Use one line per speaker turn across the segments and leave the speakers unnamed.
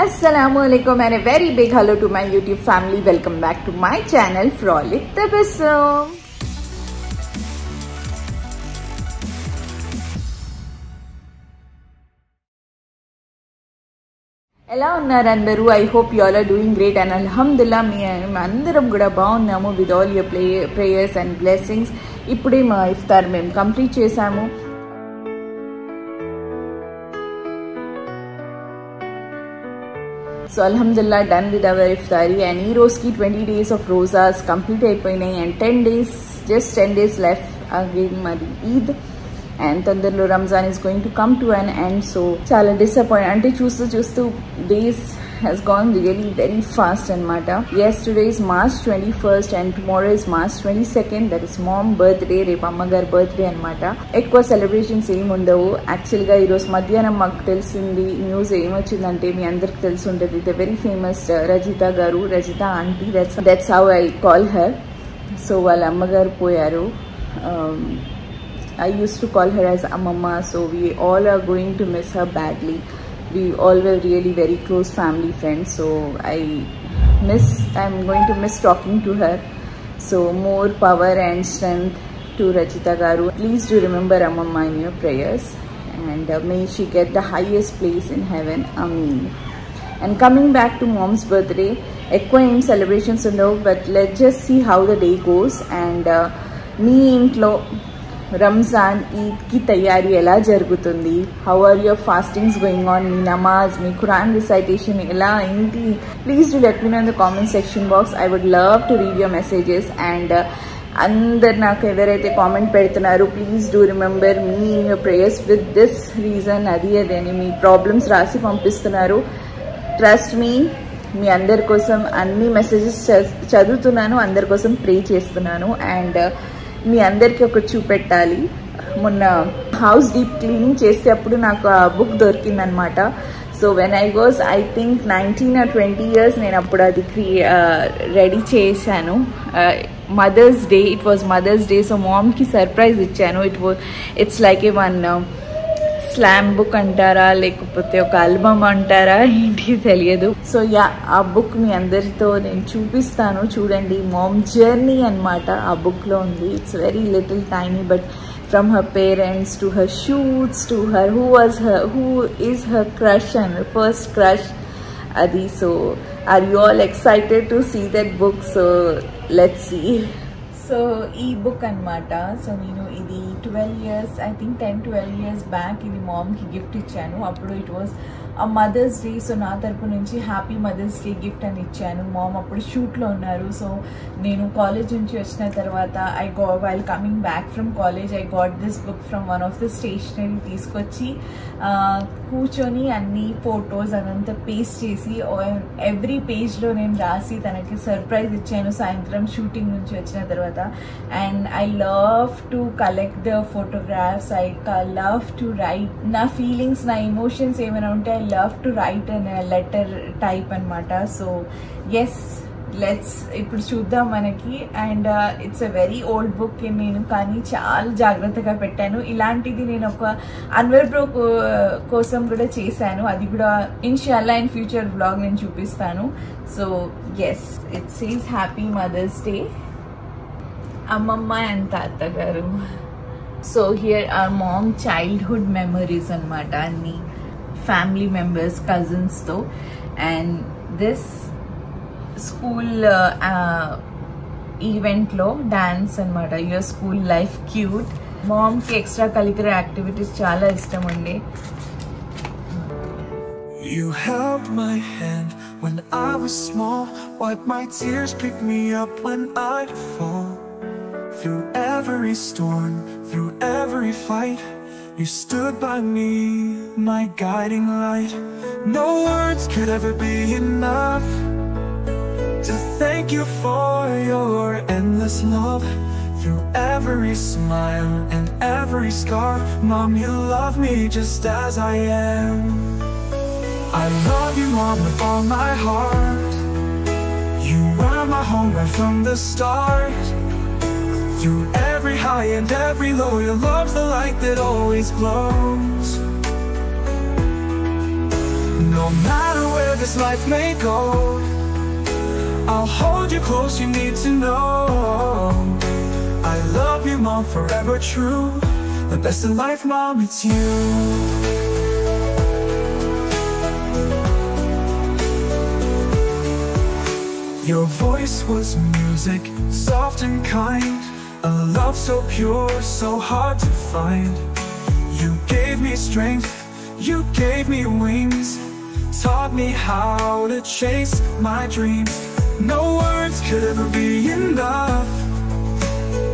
Assalamualaikum and a very big hello to my YouTube family. Welcome back to my channel Frolic Tabassum. ఎలా ఉన్నారు అందరూ? I hope you all are doing great and alhamdulillah అందరం కూడా బాగున్నాము with all your prayers and blessings. ఇప్పుడే మా ఇఫ్తార్ మేము complete చేసాము. So alhamdulillah done with our iftari and ee roz ki 20 days of rosas complete అయిపోయినాయి and 10 days just 10 days left again madi Eid and తొందరలో Ramzan is going to come to an end. So చాలా disappointed అంటే చూస్తూ days has gone really very fast anamata. Yes, today is March 21st and tomorrow is March 22nd, that is mom birthday, repu ammagar birthday anamata. Ekwa celebrations em undavu actually ga ee roz madhyanam maaku telisindi news em vachindante mee andariki telisi untadi. The very famous Rajita garu, Rajita auntie, that's how I call her. So wala ammagar poyaru. I used to call her as Amama, so we all are going to miss her badly. We all were really very close family friends, so I'm going to miss talking to her. So more power and strength to Rajita garu. Please do remember Amama in your prayers and may she get the highest place in heaven. Ameen. And coming back to mom's birthday, ekwa em celebrations undavu, but let's just see how the day goes. And me intlo Ramzan Eid కి తయారీ ఎలా జరుగుతుంది, how are your fastings going on, మీ నమాజ్, మీ ఖురాన్ recitation ఎలా ఏంటి, please do let me know in the comment section box. I would love to read your messages. And అందరు నాకు ఎవరైతే కామెంట్ పెడుతున్నారు, please do remember me in your prayers with this reason, అదని మీ ప్రాబ్లమ్స్ రాసి పంపిస్తున్నారు. ట్రస్ట్ మీ అందరి కోసం అన్ని మెసేజెస్ చదువుతున్నాను, అందరి కోసం ప్రే చేస్తున్నాను. అండ్ మీ అందరికీ ఒకటి చూపెట్టాలి, మొన్న హౌస్ డీప్ క్లీనింగ్ చేస్తే అప్పుడు నాకు ఆ బుక్ దొరికిందనమాట. So when I was I think 19 or 20 years నేను అప్పుడు అది రెడీ చేశాను. Mother's day, it was mother's day. So మామ్కి సర్ప్రైజ్ ఇచ్చాను. It's like a one slam book అంటారా లేకపోతే ఒక ఆల్బమ్ అంటారా ఏంటి తెలియదు. సో యా, ఆ బుక్ మీ అందరితో నేను చూపిస్తాను, చూడండి. మామ్ జర్నీ అనమాట ఆ బుక్లో ఉంది. It's very little tiny, but from her parents to her shoots to her who is her crush and first crush అది. So are you all excited to see that book? So let's see. So ఈ book అనమాట. So నేను ఇది 12 years, I think 10-12 years back ఇది మామ్కి gift ఇచ్చాను. అప్పుడు it was ఆ మదర్స్ డే. సో నా తరపు నుంచి హ్యాపీ మదర్స్ డే గిఫ్ట్ అని ఇచ్చాను. మామ్ అప్పుడు షూట్లో ఉన్నారు. సో నేను కాలేజ్ నుంచి వచ్చిన తర్వాత while coming back from college I got this book from one of the stationery. తీసుకొచ్చి కూర్చొని అన్ని ఫొటోస్ అదంతా పేస్ట్ చేసి ఎవ్రీ పేజ్లో నేను రాసి తనకి సర్ప్రైజ్ ఇచ్చాను సాయంత్రం షూటింగ్ నుంచి వచ్చిన తర్వాత. And I love to collect the photographs, I love to right నా ఫీలింగ్స్, నా ఎమోషన్స్ ఏమైనా ఉంటే I love to write an letter type అనమాట. సో ఎస్, లెట్స్ ఇప్పుడు చూద్దాం మనకి. And it's a very old book నేను కానీ చాలా జాగ్రత్తగా పెట్టాను. ఇలాంటిది నేను ఒక అన్వర్ బ్రో కోసం కూడా చేశాను, అది కూడా ఇన్షాల్లా ఇన్ ఫ్యూచర్ బ్లాగ్ నేను చూపిస్తాను. So yes, it says happy mother's day అమ్మమ్మ అండ్ తాతగారు. So here are mom childhood memories అనమాట, అన్ని ఫ్యామిలీ మెంబర్స్ కజిన్స్తో. అండ్ దిస్ స్కూల్ ఈవెంట్లో డాన్స్ అనమాట, యువర్ స్కూల్ లైఫ్ క్యూట్. మామ్కి ఎక్స్ట్రా కరిక్యులర్ యాక్టివిటీస్ చాలా ఇష్టం అండి.
You held my hand when I was small, wiped my tears, picked me up when I'd fall. Through every storm, through every fight, you stood by me, my guiding light. No words could ever be enough to thank you for your endless love. Through every smile and every scar, Mom, you love me just as I am. I love you, Mom, with all my heart. You were my home right from the start. Through every high and every low, your love's the light that always glows. No No matter where this life may go, I'll hold you close, you need to know. I love you, Mom, forever true. The best in life, Mom, it's you. Your voice was music, soft and kind. A love so pure, so hard to find. You gave me strength, you gave me wings, taught me how to chase my dreams. No words could ever be enough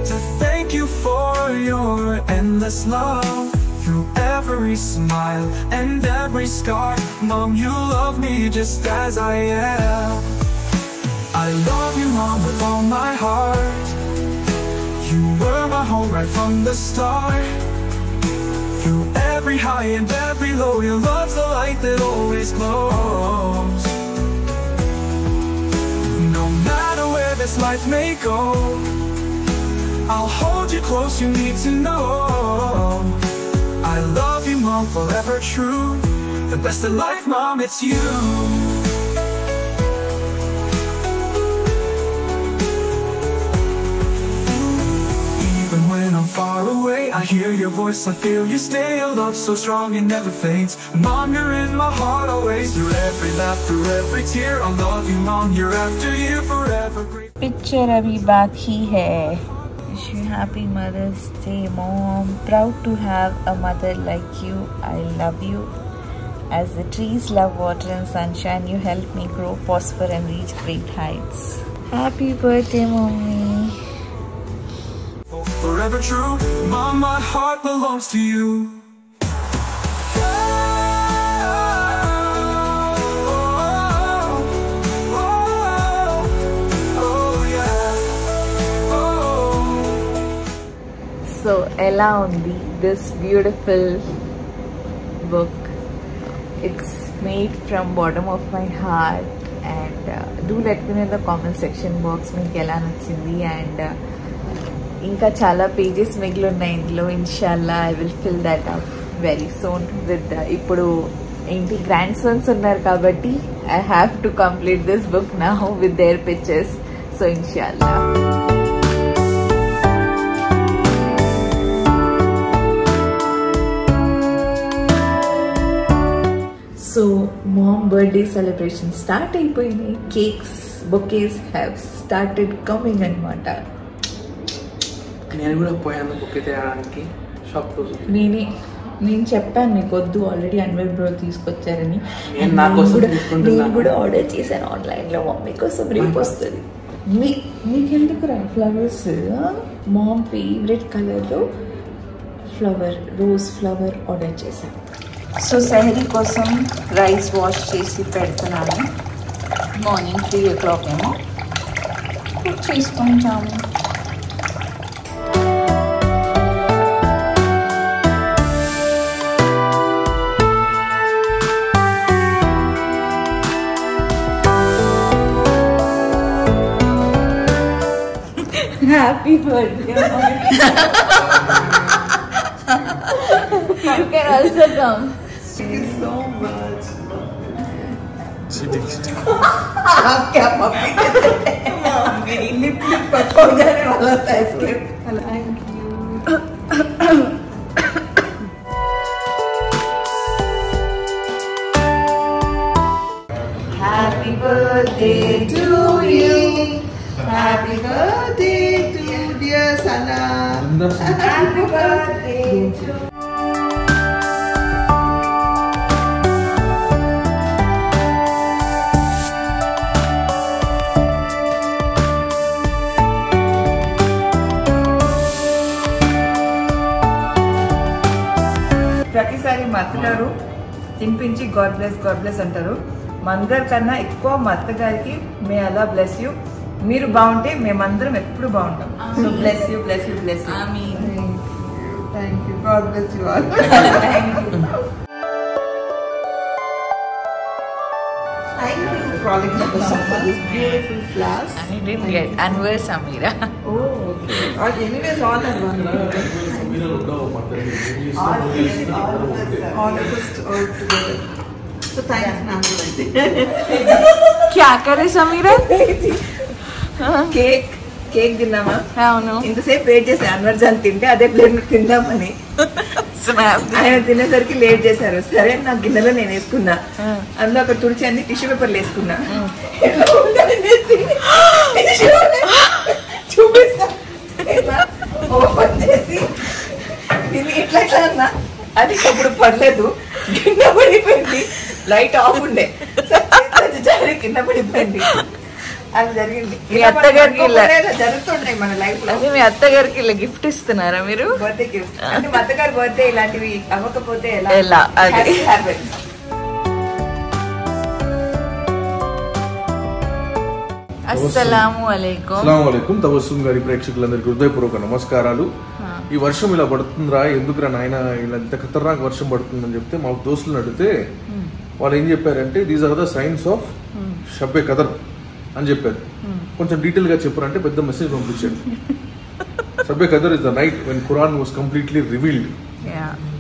to thank you for your endless love. Through every smile and every scar, Mom, you love me just as I am. I love you, Mom, with all my heart. You were my home right from the start. Through every high and every low, your love's the light that always glows. No matter where this life may go, I'll hold you close, you need to know. I love you, Mom, forever true. The best of life, Mom, it's you. Even when I'm far away, I hear your voice, I feel you stay. A love so strong it never fades. Mom, you're in my heart always. Through every laugh, through every tear, I love you, Mom, year after year, forever.
Picture abhi baki hai. Wish you happy Mother's Day, Mom. Proud to have a mother like you. I love you. As the trees love water and sunshine, you help me grow, prosper and reach great heights. Happy birthday, Mommy.
Forever true, Mom, my heart belongs to you.
So, ela undi this beautiful book. It's made from bottom of my heart, and do let me know in the comment section box meeku ela nachindi. And ఇంకా చాలా pages మిగిలి ఉన్నాయి ఇందులో. ఇన్షాల్లా I will fill that up very soon with ఇప్పుడు ఏంటి grandsons ఉన్నారు కాబట్టి I have to complete this book now with their pictures. So ఇన్షాల్లా. So mom birthday celebration start అయిపోయినాయి. Cakes, bouquets have started coming అనమాట.
నేను కూడా పోయాను బుక్ తేయడానికి షాప్ రోజు.
నేను చెప్పాను నీకు వద్దు, ఆల్రెడీ అన్వర్ బ్రో తీసుకొచ్చారని.
నేను
కూడా ఆర్డర్ చేశాను ఆన్లైన్లో. మమ్మీ కోసం రేపు వస్తుంది. మీకెందుకు రా ఫ్లవర్స్? మామ్ ఫేవరెట్ కలర్లో ఫ్లవర్, రోజ్ ఫ్లవర్ ఆర్డర్ చేశాను. సో సెహరీ కోసం రైస్ వాష్ చేసి పెడుతున్నాను. మార్నింగ్ 3 o'clock ఏమో కుక్ చేసుకుంటాము. Happy birthday, Mommy. You can also come.
Thank you so much.
आप क्या पप्पी देते हैं? लिप पकड़ जाने वाला था इसके. Thank you. Happy birthday to you. Happy birthday to dear Sana. Happy birthday to ప్రతిసారి మా అత్తగారు తినిపించి గాడ్ బ్లెస్ అంటారు. మా అందరి కన్నా ఎక్కువ మా అత్తగారికి మే అలా బ్లెస్ యూ. మీరు బాగుంటే మేమందరం ఎప్పుడు బాగుంటాం. So bless you. Thank you. God bless you all. Thank you. Thank you for these beautiful flowers. I didn't get Anwar Samira. Oh, okay. Anyways, all at one. All of us all together. So thanks నాకు క్యా కరే Sameera cake cake తిన్నామా అవును ఇంతసేపు wait చేసి Anwar John తింటే అదే plate తిందామని ఆయన తినేసరికి లేట్ చేశారు సరే నా గిన్నెలో నేను వేసుకున్నా అందులో అక్కడ తుడిచి అన్ని టిష్యూ పేపర్లు వేసుకున్నా చూపిస్తా ఓపెన్ చేసి దీన్ని ఇట్లా ఇట్లా అన్నా అది ఇప్పుడు పడలేదు కింద పడిపోయింది లైట్ ఆఫ్ ఉండే కింద పడిపోయింది అది జరిగింది జరుగుతుంటాయి మన లైఫ్ లో మీ అత్తగారికి ఇలా గిఫ్ట్ ఇస్తున్నారా మీరు బర్త్డే గిఫ్ట్ అంటే మా అత్తగారి బర్త్డే ఇలాంటివి అవ్వకపోతే ఎలా అది అస్సలాము అలైకుం
తబస్సుమ్ గారి ప్రేక్షకులందరికీ హృదయపూర్వక నమస్కారాలు. ఈ వర్షం ఇలా పడుతుందిరా ఎందుకురా నాయన ఇలా ఇంత ఖతర్నాక్ వర్షం పడుతుందని చెప్తే మా దోస్తులను అడిగితే వాళ్ళు ఏం చెప్పారంటే these are the signs of Shab-e Qadr అని చెప్పారు. కొంచెం డీటెయిల్ గా చెప్పారంటే పెద్ద మెసేజ్ పంపించాడు. Shab-e Qadr is the night when Quran was completely revealed.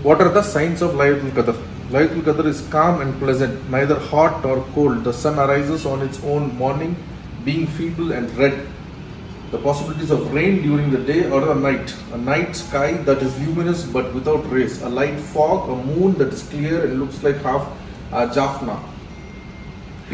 What are the signs of Laylatul Qadr? Laylatul Qadr is calm and pleasant, neither hot nor cold. The sun arises on its own morning, being feeble and red. The possibilities of rain during the day or the night. A night sky that is luminous but without rays. A light fog, a moon that is clear and looks like half a Jaffna.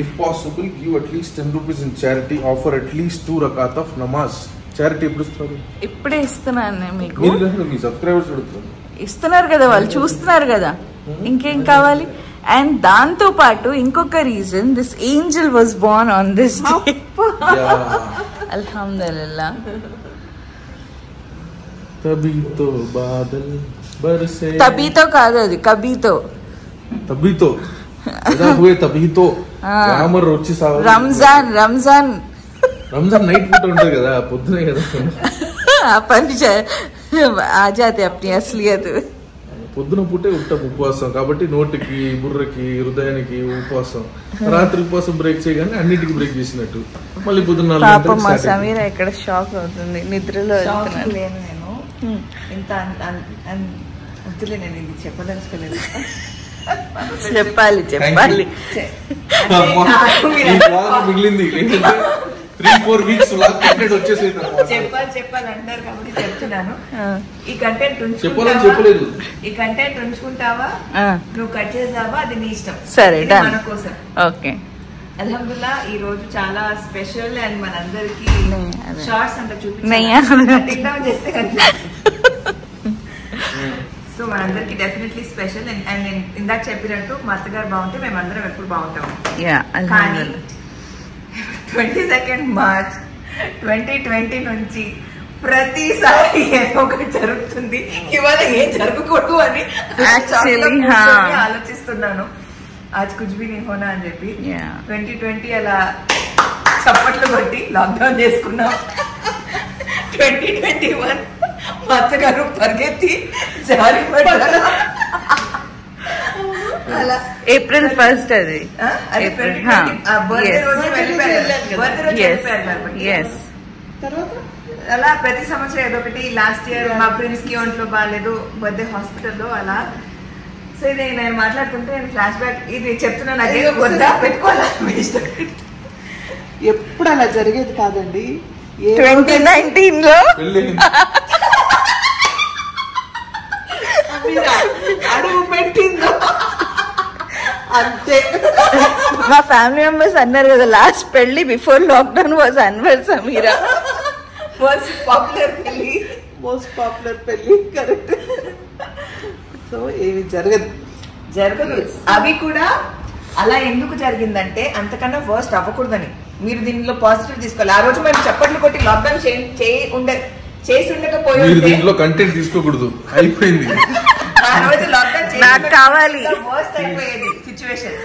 If possible, give at least 10 rupees in charity. Offer at least 2 rakat of namaz. Charity ఎప్పుడు ఇస్తారు?
ఇప్పుడే ఇస్తున్నాను మీకు.
మీరు కదా మీ subscribers అడుగుతారు.
ఇస్తున్నారు కదా వాళ్ళు చూస్తున్నారు కదా ఇంకేం కావాలి. అండ్ దాంతో పాటు ఇంకొక reason this angel was born on this day. అల్హమ్దులిల్లాహ్.
తబీతో బాదల్ బర్సే.
తబీతో కాదు అది కబీతో.
తబీతో ఎలా హుయే తబీతో రామర్ వచ్చి సావ.
రంజాన్ రంజాన్
రంజాన్ నైట్ పూట ఉంటుంది కదా పొద్దునే కదా
ఆ పని ఆజాతే అప్ని అస్లియత్.
పొద్దున పూటే ఉంటాం ఉపవాసం కాబట్టి నోటికి బుర్రకి హృదయానికి ఉపవాసం. రాత్రి ఉపవాసం బ్రేక్ చేయగానే అన్నిటికి బ్రేక్ చేసినట్టు మళ్ళీ పొద్దున్న
సమీర ఎక్కడ షాక్ అవుతుంది నిద్రలో
లేను నేను ఇంత వద్దులే నేను ఇది చెప్పదలుచుకోలేదు.
చెప్పాలి చెప్పాలి
మిగిలింది 3-4 వీక్స్ కంటెంట్ వచ్చేసి
చెప్పాలి అంటారు కాబట్టి చెప్తున్నాను. ఈ కంటెంట్
చెప్పలేదు.
ఈ కంటెంట్ ఉంచుకుంటావా నువ్వు కట్ చేసావా అది నీ ఇష్టం.
సరే
మన కోసం
ఓకే.
అల్హమ్దుల్లా ఈ రోజు చాలా స్పెషల్ అండ్ మనందరికి షార్ట్స్ అంతా చూపించాం చేస్తే సో మనందరికి డెఫినెట్లీ స్పెషల్. అండ్ నేను ఇందాక చెప్పినట్టు మా అత్తగారు బాగుంటే మేమందరం ఎప్పుడు బాగుంటాము. కానీ 22 మార్చ్ 2020 నుంచి ప్రతిసారి ఏదో ఒకటి జరుగుతుంది. ఇవాళ ఏం జరగకూడదు అని ఆలోచిస్తున్నాను. ఆజ్ కుచ్ భీ నీ హోనా అని చెప్పి 2020 అలా చప్పట్లు కొట్టి లాక్డౌన్ చేసుకున్నాం. 2021 మా అత్తగారు పరిగెత్తి జారి పడ్డారు.
ఏప్రిల్ 1 అది
అలా ప్రతి సంవత్సరం ఏదో ఒకటి. లాస్ట్ ఇయర్ మా ప్రిన్స్ కి ఒంట్లో బాగాలేదు బర్త్డే హాస్పిటల్లో అలా. సో ఇది నేను మాట్లాడుతుంటే నేను ఫ్లాష్ బ్యాక్ ఇది చెప్తున్నాను. అదే వద్దా పెట్టుకోవాలి
ఎప్పుడు అలా జరిగేది కాదండి.
2019లో
అడుగు పెట్టిందో అంతే.
మా ఫ్యామిలీ మెంబర్స్ అన్నారు కదా లాస్ట్ పెళ్లి before lockdown was Anwar Sameera.
Most popular పెళ్లి కరెక్ట్. సో ఏమి జరగదు. అవి కూడా అలా ఎందుకు జరిగిందంటే అంతకన్నా వర్స్ట్ అవ్వకూడదని. మీరు దీనిలో పాజిటివ్ తీసుకోవాలి. ఆ రోజు మనం చప్పట్లు కొట్టి లాక్డౌన్ చేసి ఉండకపోయి
దీంట్లో కంటెంట్ తీసుకోకూడదు అయిపోయింది.
ఆ రోజు లాక్డౌన్
నాకు కావాలి
వర్స్ట్ అయిపోయేది సిచ్యువేషన్.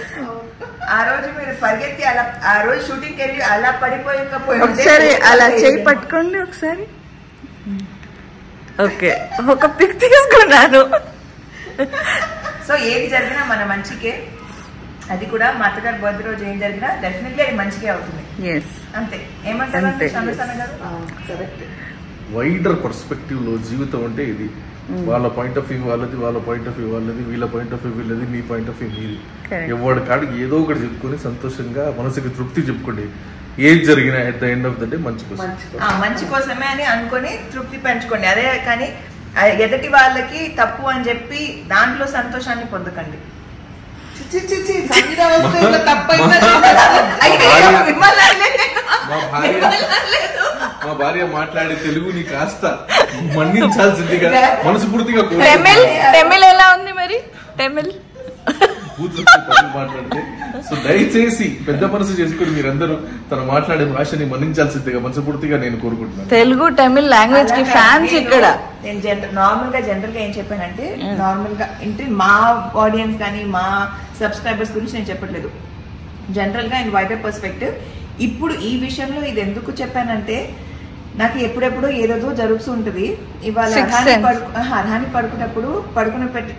ఆ రోజు మీరు పరిగెత్తి అలా ఆ రోజు షూటింగ్ వెళ్ళి అలా పడిపోయకపోయి
ఒకసారి అలా చేయి పట్టుకోండి ఒకసారి. ఓకే ఒక పిక్ తీసుకున్నాను.
సో ఏది జరిగినా మన మంచికే. అది కూడా మా అత్తగారి బర్త్డే రోజు ఏం జరిగినా డెఫినెట్లీ అది మంచిగా అవుతుంది. అంతే. ఏమంటారు
వైడర్ పర్స్పెక్టివ్ లో జీవితం అంటే ఇది. వాళ్ళ పాయింట్ ఆఫ్ వ్యూ వాళ్ళది, వాళ్ళ పాయింట్ ఆఫ్ వ్యూ వాళ్ళది, వీళ్ళ పాయింట్ ఆఫ్ వ్యూ వీళ్ళది, మీ పాయింట్ ఆఫ్ వ్యూ మీది. ఎవరి కాడికి ఏదో ఒకటి చెప్పుకొని సంతోషంగా మనసుకి తృప్తి చెప్పుకోండి. ఏది జరిగినా at the end of the day మంచి కోసం,
మంచి కోసమే అని అనుకొని తృప్తి పెంచుకోండి. అదే కానీ ఎదుటి వాళ్ళకి తప్పు అని చెప్పి దాంట్లో సంతోషాన్ని పొందకండి.
మా భార్య మాట్లాడే తెలుగుని కాస్త మన్నించాల్సిందిగా మనస్ఫూర్తిగా
తమిళ్ ఎలా ఉంది మరి? తమిళ్
మాట్లాడితే సో దయచేసి పెద్ద మనసు చేసుకుని మీరందరూ తన మాట్లాడే భాషని మన్నించాల్సిందిగా మనస్ఫూర్తిగా నేను కోరుకుంటున్నాను.
తెలుగు తమిళ్ లాంగ్వేజ్ కి ఫ్యాన్స్ ఇక్కడ.
నేను నార్మల్ గా ఏం చెప్పానంటే, నార్మల్ గా అంటే మా ఆడియన్స్ కానీ మా సబ్స్క్రైబర్స్ గురించి నేను చెప్పట్లేదు, జనరల్ గా ఇన్ వైడర్ పర్స్పెక్టివ్. ఇప్పుడు ఈ విషయంలో ఇది ఎందుకు చెప్పానంటే, నాకు ఎప్పుడెప్పుడు ఏదేదో జరుగుతూ ఉంటుంది. ఇవాళ అర్హాన్ని పడుకునే పెట్టి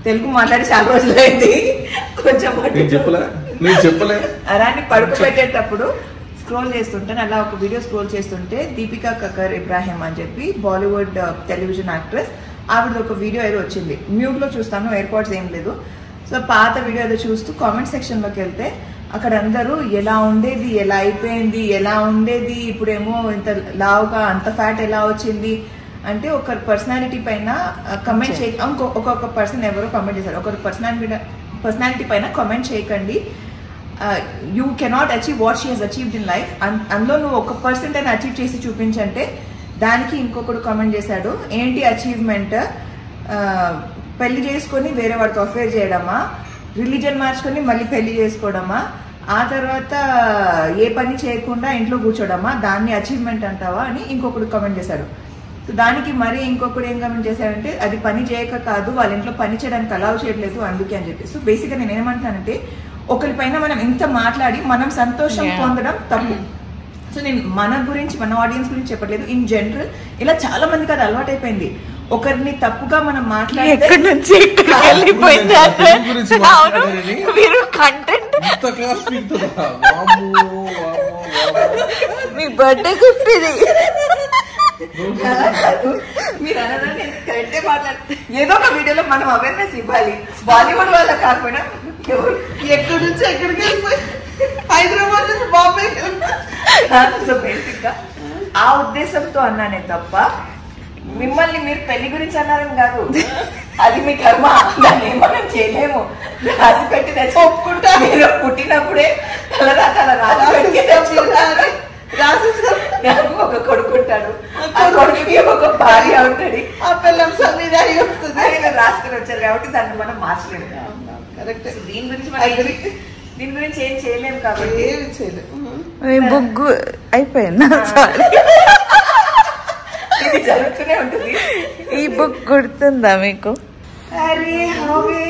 తెలుగు మాట్లాడి చాలా రోజులు అయింది. కొంచెం అర్హాన్ని పడుకోబెట్టేటప్పుడు స్క్రోల్ చేస్తుంటే అలా ఒక వీడియో స్క్రోల్ చేస్తుంటే దీపికా కక్కర్ ఇబ్రాహిం అని చెప్పి బాలీవుడ్ టెలివిజన్ యాక్ట్రెస్, ఆవిడ ఒక వీడియో ఏదో వచ్చింది. మ్యూట్ లో చూస్తాను, ఎయిర్పోర్ట్స్ ఏం లేదు. సో పాత వీడియో ఏదో చూస్తూ కామెంట్ సెక్షన్ లోకి వెళ్తే అక్కడ అందరూ ఎలా ఉండేది, ఎలా అయిపోయింది, ఎలా ఉండేది, ఇప్పుడేమో ఇంత లావుగా అంత ఫ్యాట్ ఎలా వచ్చింది అంటే ఒక పర్సనాలిటీ పైన కమెంట్ చేయ, ఒక్కొక్క పర్సన్ ఎవరో కామెంట్ చేశారు, ఒక పర్సనాలిటీ పైన కామెంట్ చేయకండి, you cannot achieve what she has achieved in life. అందులో నువ్వు 1% అయినా అచీవ్ చేసి చూపించంటే దానికి ఇంకొకడు కామెంట్ చేశాడు, ఏంటి అచీవ్మెంట్, పెళ్లి చేసుకొని వేరే వాడితో అఫేర్ చేయడమా, రిలీజన్ మార్చుకొని మళ్ళీ పెళ్లి చేసుకోవడమా, ఆ తర్వాత ఏ పని చేయకుండా ఇంట్లో కూర్చోడమా, దాన్ని అచీవ్మెంట్ అంటావా అని ఇంకొకడు కామెంట్ చేశాడు. సో దానికి మరి ఇంకొకటి ఏం కామెంట్ చేశారంటే, అది పని చేయక కాదు, వాళ్ళ ఇంట్లో పని చేయడానికి అలౌ చేయట్లేదు అందుకే అని చెప్పి. సో బేసిక్గా నేను ఏమంటున్నానంటే, ఒకరిపైన మనం ఇంత మాట్లాడి మనం సంతోషం పొందడం తప్పు. సో నేను మన గురించి, మన ఆడియన్స్ గురించి చెప్పట్లేదు, ఇన్ జనరల్ ఇలా చాలా మందికి అది అలవాటు అయిపోయింది. ఒకరిని తప్పుగా మనం మాట్లాడితే
మీ బర్త్డే గిఫ్ట్ ఇది.
మీరు అన్నదాన్ని కరెక్టే మాట్లాడు. ఏదో ఒక వీడియోలో మనం అవేర్నెస్ ఇవ్వాలి. బాలీవుడ్ వాళ్ళ కాకుండా ఎక్కడి నుంచి ఎక్కడికి వెళ్ళిపోయి హైదరాబాద్ నుంచి బాంబే. సో బేసిక్ గా ఆ ఉద్దేశంతో అన్నానే తప్ప మిమ్మల్ని మీరు పెళ్లి గురించి అన్నారని కాదు. అది మీ కర్మ, దాన్ని మనం చేయలేము. రాసి పెట్టి తెచ్చి ఒప్పుకుంటా. మీరు పుట్టినప్పుడే తల నాకు ఒక కొడుకుంటాడు, ఆ కొడుకుకి ఒక భార్య ఉంటుంది, ఆ పిల్లం సంవిధానం వస్తుంది. రాసుకుని వచ్చారు కాబట్టి దాన్ని మనం మార్చలేము. కరెక్ట్. దీని గురించి ఏం చేయలేము కాబట్టి ఏమి చేయలేము.
బుక్ అయిపోయింది,
ఇది జరుగుతూనే ఉంటుంది.
ఈ బుక్ గుర్తుందా మీకు?
అరే హోగే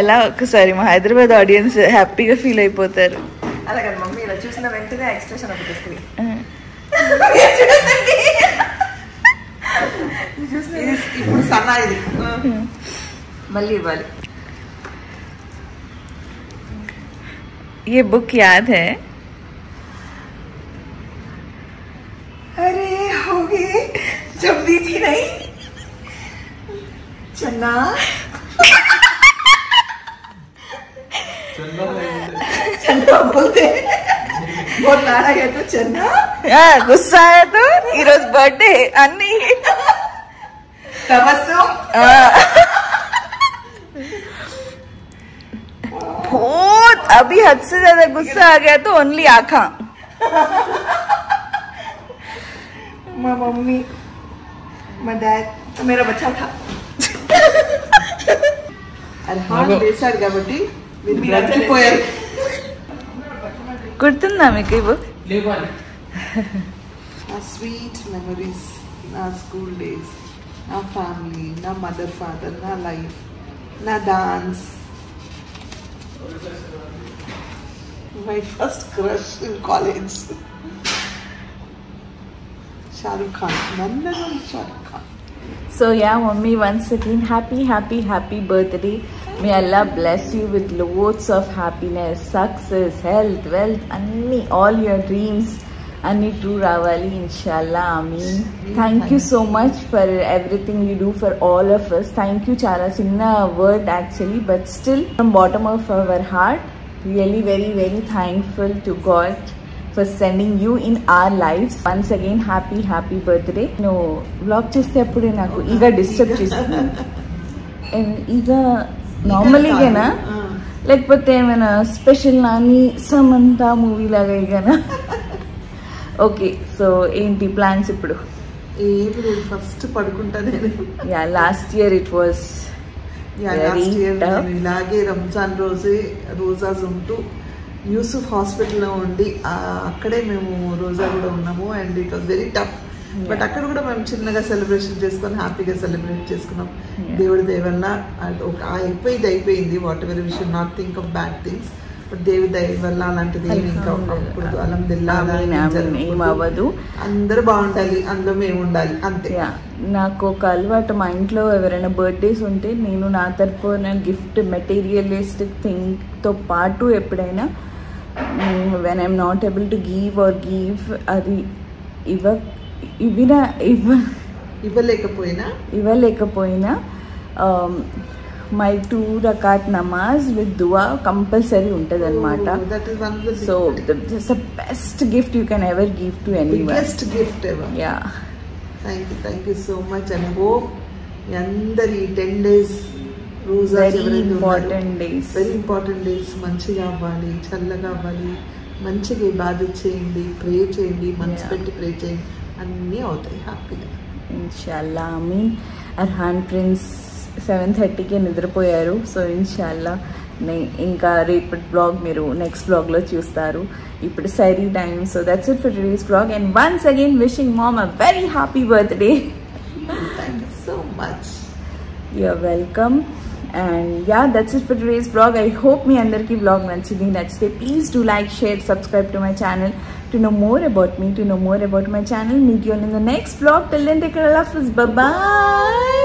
ఎలా ఒకసారి మా హైదరాబాద్ ఆడియన్స్ హ్యాపీగా ఫీల్ అయిపోతారు.
అలాగే మమ్మీ ఇలా చూసిన వెంటనే ఎక్స్ప్రెషన్ ఒకటి వస్తుంది. ఇప్పుడు సన్నా ఇది మళ్ళీ ఇవ్వాలి.
ये बुक याद है?
अरे हो गए जब दी थी नहीं चन्ना चन्ना बोलते बहुत लाड़ा गया तो चन्ना
गुस्सा आया तो ये रोज बर्थडे अन्नी
तबस्सुम
बहुत अभी हद से ज्यादा गुस्सा आ गया तो ओनली आँखा.
माँ मम्मी माँ डैड मेरा बच्चा था. అర్హాన్ దేశాడు కాబట్టి బ్రతికిపోయారు.
గుర్తుందా మీకు ఈ బుక్?
నా స్వీట్ మెమరీస్, నా స్కూల్ డేస్, నా ఫ్యామిలీ, నా మదర్ ఫాదర్, నా లైఫ్, నా dance, my first crush in college, Shahrukh Khan, Nandana Shahrukh Khan.
So yeah, mommy, once again happy birthday. May Allah bless you with loads of happiness, success, health, wealth, all your dreams. Anni true ravali, inshallah. Ameen. Thank you so much for everything you do for all of us. Thank you, Chala Sinna word actually, but still from bottom of our heart, really very, very thankful to God for sending you in our lives. Once again, happy birthday. No vlog cheste appude naku iga disturb chestundi. And iga normally gana lekapothe emana special nani Samantha movie laga igana. Okay, so enti plans ippudu?
First పడుకుంటా నేను.
Yeah, last year it was
last year నేను ఇలాగే రంజాన్ రోజే రోజాస్ ఉంటూ యూసుఫ్ హాస్పిటల్లో ఉండి అక్కడే మేము రోజా కూడా ఉన్నాము. And it was very tough. But అక్కడ కూడా మేము చిన్నగా సెలబ్రేషన్ చేసుకొని హ్యాపీగా సెలబ్రేట్ చేసుకున్నాం. దేవుడి దయ వల్ల అయిపోయింది. Whatever we should not think of bad things. But దేవుడి దయ వల్ల అలాంటిది ఇంకా అప్పుడు
అవ్వదు.
అందరూ బాగుండాలి, అందులో మేము ఉండాలి అంతే.
నాకు ఒక అలవాటు, మా ఇంట్లో ఎవరైనా బర్త్డేస్ ఉంటే నేను నా తరపున గిఫ్ట్ మెటీరియలిస్టిక్ థింగ్తో పాటు ఎప్పుడైనా when I'm not able to give అది ఇవ్వలేకపోయినా మై 2 రకాత్ నమాజ్ విత్ దువా కంపల్సరీ ఉంటుంది అనమాట. So that's the best gift you can ever give to anyone.
Best gift ever.
Ya,
thank you so much. And hope మీ అందరి 10 days
వెరీ ఇంపార్టెంట్ డేస్
మంచిగా అవ్వాలి, చల్లగా అవ్వాలి. మంచిగా ఇబాదత్ చేయండి, ప్రే చేయండి, మనసు పెట్టి ప్రే చేయండి, అన్నీ అవుతాయి హ్యాపీగా
ఇన్షాల్లా. ఆమీన్. అర్హాన్ ప్రిన్స్ 7:30కే నిద్రపోయారు. సో ఇన్షాల్లా ఇంకా రేపటి బ్లాగ్ మీరు నెక్స్ట్ బ్లాగ్లో చూస్తారు. ఇప్పుడు సైరీ time. So that's it for today's vlog. And once again wishing mom a very happy birthday.
Thank you so much.
You are welcome. And yeah, that's it for today's vlog. I hope మీ అందరికీ vlog నచ్చితే please do like, share, subscribe to my channel to know more about me, to know more about my channel. Meet you on in the next vlog. Till then, take care of us. Bye bye.